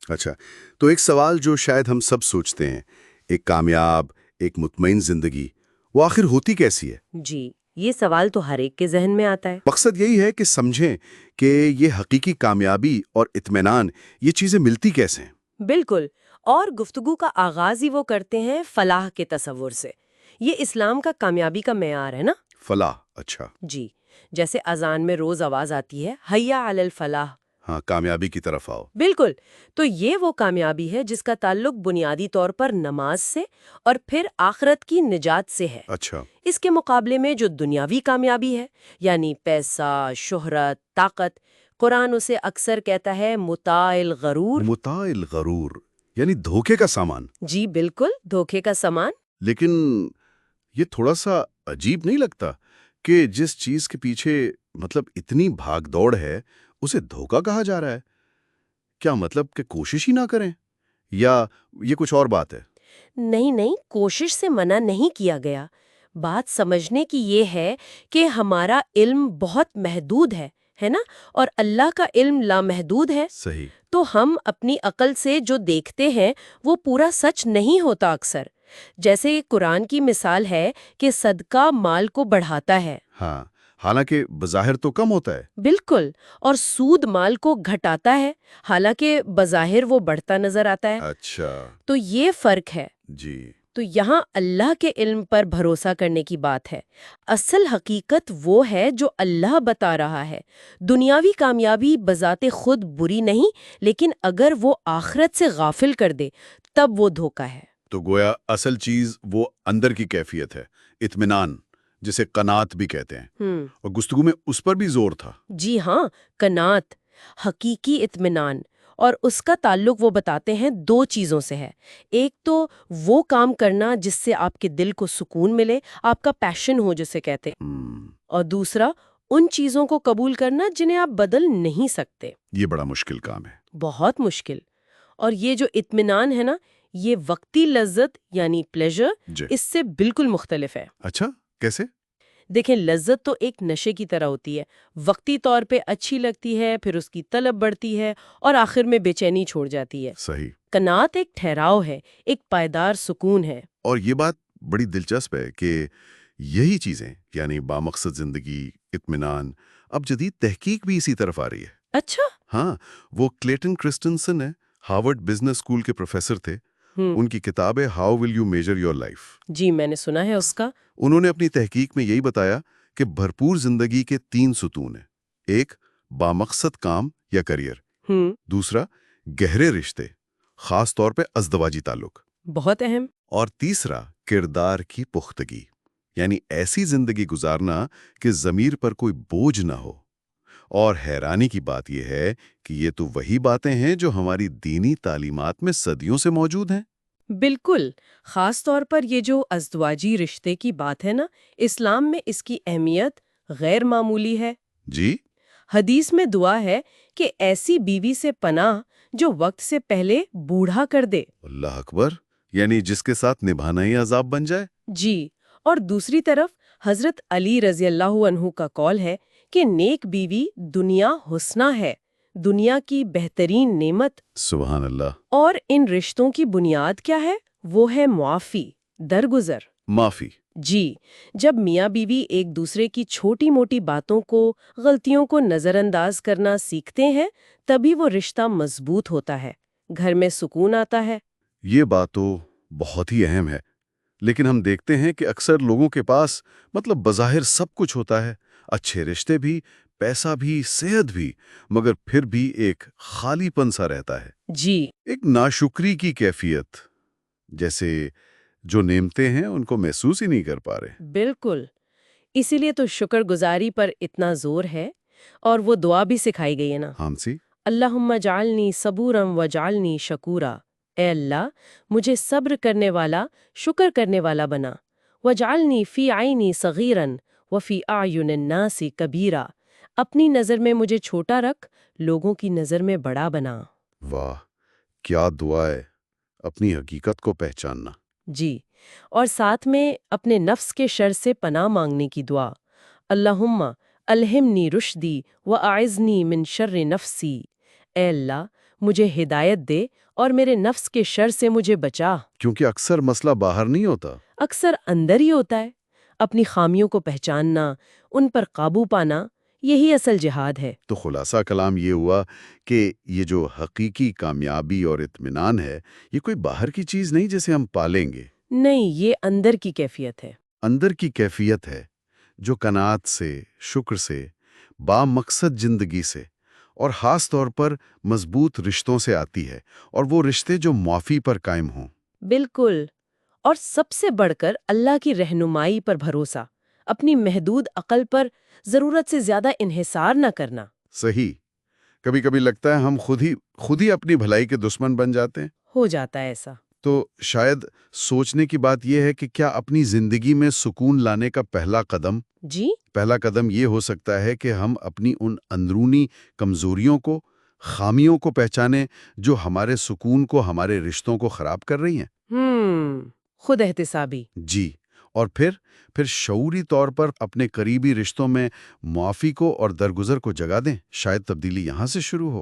اچھا، تو ایک سوال جو شاید ہم سب سوچتے ہیں، ایک کامیاب، ایک مطمئن زندگی، وہ آخر ہوتی کیسی ہے؟ جی، یہ سوال تو ہر ایک کے ذہن میں آتا ہے۔ مقصد یہی ہے کہ سمجھیں کہ یہ حقیقی کامیابی اور اطمینان یہ چیزیں ملتی کیسے ہیں؟ بالکل، اور گفتگو کا آغاز ہی وہ کرتے ہیں فلاح کے تصور سے۔ یہ اسلام کا کامیابی کا معیار ہے نا؟ فلاح، اچھا۔ جی، جیسے اذان میں روز آواز آتی ہے، حیا علی الفلاح۔ ہاں، کامیابی کی طرف آؤ۔ بالکل، تو یہ وہ کامیابی ہے جس کا تعلق بنیادی طور پر نماز سے اور پھر آخرت کی نجات سے ہے۔ اچھا۔ اس کے مقابلے میں جو دنیاوی کامیابی ہے، یعنی پیسہ، شہرت، طاقت، قرآن اسے اکثر کہتا ہے متاع الغرور۔ متاع الغرور، یعنی دھوکے کا سامان۔ جی بالکل، دھوکے کا سامان۔ لیکن یہ تھوڑا سا عجیب نہیں لگتا کہ جس چیز کے پیچھے اتنی بھاگ دوڑ ہے اسے دھوکا کہا جا رہا ہے؟ کیا مطلب کہ کوشش ہی نہ کریں، یا یہ کچھ اور بات ہے؟ نہیں، کوشش سے منع نہیں کیا گیا۔ بات سمجھنے کی یہ ہے کہ ہمارا علم بہت محدود ہے نا، اور اللہ کا علم لامحدود ہے۔ صحیح۔ تو ہم اپنی عقل سے جو دیکھتے ہیں وہ پورا سچ نہیں ہوتا اکثر۔ جیسے قرآن کی مثال ہے کہ صدقہ مال کو بڑھاتا ہے۔ ہاں، حالانکہ بظاہر تو کم ہوتا ہے۔ بالکل، اور سود مال کو گھٹاتا ہے، حالانکہ بظاہر وہ بڑھتا نظر آتا ہے۔ اچھا۔ تو یہ فرق ہے۔ جی۔ تو یہاں اللہ کے علم پر بھروسہ کرنے کی بات ہے۔ اصل حقیقت وہ ہے جو اللہ بتا رہا ہے۔ دنیاوی کامیابی بذات خود بری نہیں، لیکن اگر وہ آخرت سے غافل کر دے تب وہ دھوکہ ہے۔ تو گویا اصل چیز وہ اندر کی کیفیت ہے، اطمینان، جسے قناعت بھی کہتے ہیں، اور گفتگو میں اس پر بھی زور تھا۔ جی ہاں، قناعت، حقیقی اطمینان، اور اس کا تعلق وہ بتاتے ہیں دو چیزوں سے ہے۔ ایک تو وہ کام کرنا جس سے آپ کے دل کو سکون ملے، آپ کا پیشن ہو جسے کہتے ہیں، اور دوسرا ان چیزوں کو قبول کرنا جنہیں آپ بدل نہیں سکتے۔ یہ بڑا مشکل کام ہے۔ بہت مشکل۔ اور یہ جو اطمینان ہے نا، یہ وقتی لذت یعنی پلیزر اس سے بالکل مختلف ہے۔ اچھا، کیسے؟ دیکھیں، لذت تو ایک نشے کی طرح ہوتی ہے، وقتی طور پہ اچھی لگتی ہے، پھر اس کی طلب بڑھتی ہے اور آخر میں بے چینی چھوڑ جاتی ہے۔ صحیح۔ قناعت ایک ٹھہراؤ ہے، ایک پائیدار سکون ہے۔ اور یہ بات بڑی دلچسپ ہے کہ یہی چیزیں، یعنی بامقصد زندگی، اطمینان، اب جدید تحقیق بھی اسی طرف آ رہی ہے۔ اچھا۔ ہاں، وہ کلیٹن کرسٹنسن ہے، ہارورڈ بزنس اسکول کے پروفیسر تھے۔ ان کی کتاب ہے how will you measure your life. جی، میں نے سنا ہے اس کا۔ انہوں نے اپنی تحقیق میں یہی بتایا کہ بھرپور زندگی کے 3 ستون ہیں۔ ایک، بامقصد کام یا کریئر۔ دوسرا، گہرے رشتے، خاص طور پہ ازدواجی تعلق۔ بہت اہم۔ اور تیسرا، کردار کی پختگی، یعنی ایسی زندگی گزارنا کہ ضمیر پر کوئی بوجھ نہ ہو۔ اور حیرانی کی بات یہ ہے کہ یہ تو وہی باتیں ہیں جو ہماری دینی تعلیمات میں صدیوں سے موجود ہیں۔ بالکل، خاص طور پر یہ جو ازدواجی رشتے کی بات ہے نا، اسلام میں اس کی اہمیت غیر معمولی ہے۔ جی؟ حدیث میں دعا ہے کہ ایسی بیوی سے پناہ جو وقت سے پہلے بوڑھا کر دے۔ اللہ اکبر، یعنی جس کے ساتھ نبھانا ہی عذاب بن جائے۔ جی، اور دوسری طرف حضرت علی رضی اللہ عنہ کا قول ہے کہ نیک بیوی دنیا حسنہ ہے، دنیا کی بہترین نعمت۔ سبحان اللہ۔ اور ان رشتوں کی بنیاد کیا ہے؟ وہ ہے معافی، درگزر۔ معافی۔ جی، جب میاں بیوی ایک دوسرے کی چھوٹی موٹی باتوں کو، غلطیوں کو نظر انداز کرنا سیکھتے ہیں، تبھی وہ رشتہ مضبوط ہوتا ہے، گھر میں سکون آتا ہے۔ یہ بات تو بہت ہی اہم ہے، لیکن ہم دیکھتے ہیں کہ اکثر لوگوں کے پاس بظاہر سب کچھ ہوتا ہے، اچھے رشتے بھی، پیسہ بھی، صحت بھی، مگر پھر بھی ایک خالی پن سا رہتا ہے۔ جی، ایک ناشکری کی کیفیت، جیسے جو نعمتیں ہیں ان کو محسوس ہی نہیں کر پا رہے۔ بالکل، اسی لیے تو شکر گزاری پر اتنا زور ہے، اور وہ دعا بھی سکھائی گئی ہے نا، ہانسی؟ اللہم جعلنی صبورا وجعلنی شکورا۔ اے اللہ، مجھے صبر کرنے والا، شکر کرنے والا بنا۔ وجعلنی فی عینی صغیرا وفی اعین الناس کبیرا۔ اپنی نظر میں مجھے چھوٹا رکھ، لوگوں کی نظر میں بڑا بنا۔ واہ، کیا دعا ہے، اپنی حقیقت کو پہچاننا۔ جی، اور ساتھ میں اپنے نفس کے شر سے پناہ مانگنے کی دعا، اللہم الہمنی رشدی واعذنی من شر نفسی۔ اے اللہ، مجھے ہدایت دے اور میرے نفس کے شر سے مجھے بچا۔ کیونکہ اکثر مسئلہ باہر نہیں ہوتا۔ اکثر اندر ہی ہوتا ہے۔ اپنی خامیوں کو پہچاننا، ان پر قابو پانا، یہی اصل جہاد ہے۔ تو خلاصہ کلام یہ ہوا کہ یہ جو حقیقی کامیابی اور اطمینان ہے، یہ کوئی باہر کی چیز نہیں جسے ہم پالیں گے۔ نہیں، یہ اندر کی کیفیت ہے۔ اندر کی کیفیت ہے جو قناعت سے، شکر سے، با مقصد زندگی سے اور خاص طور پر مضبوط رشتوں سے آتی ہے، اور وہ رشتے جو معافی پر قائم ہوں۔ بالکل۔ اور سب سے بڑھ کر اللہ کی رہنمائی پر بھروسہ، اپنی محدود عقل پر ضرورت سے زیادہ انحصار نہ کرنا۔ صحیح۔ کبھی کبھی لگتا ہے ہم خود ہی اپنی بھلائی کے دشمن بن جاتے ہیں۔ ہو جاتا ہے ایسا۔ تو شاید سوچنے کی بات یہ ہے کہ کیا اپنی زندگی میں سکون لانے کا پہلا قدم یہ ہو سکتا ہے کہ ہم اپنی ان اندرونی کمزوریوں کو، خامیوں کو پہچانیں جو ہمارے سکون کو، ہمارے رشتوں کو خراب کر رہی ہیں۔ خود احتسابی۔ جی، اور پھر شعوری طور پر اپنے قریبی رشتوں میں معافی کو اور درگزر کو جگہ دیں۔ شاید تبدیلی یہاں سے شروع ہو۔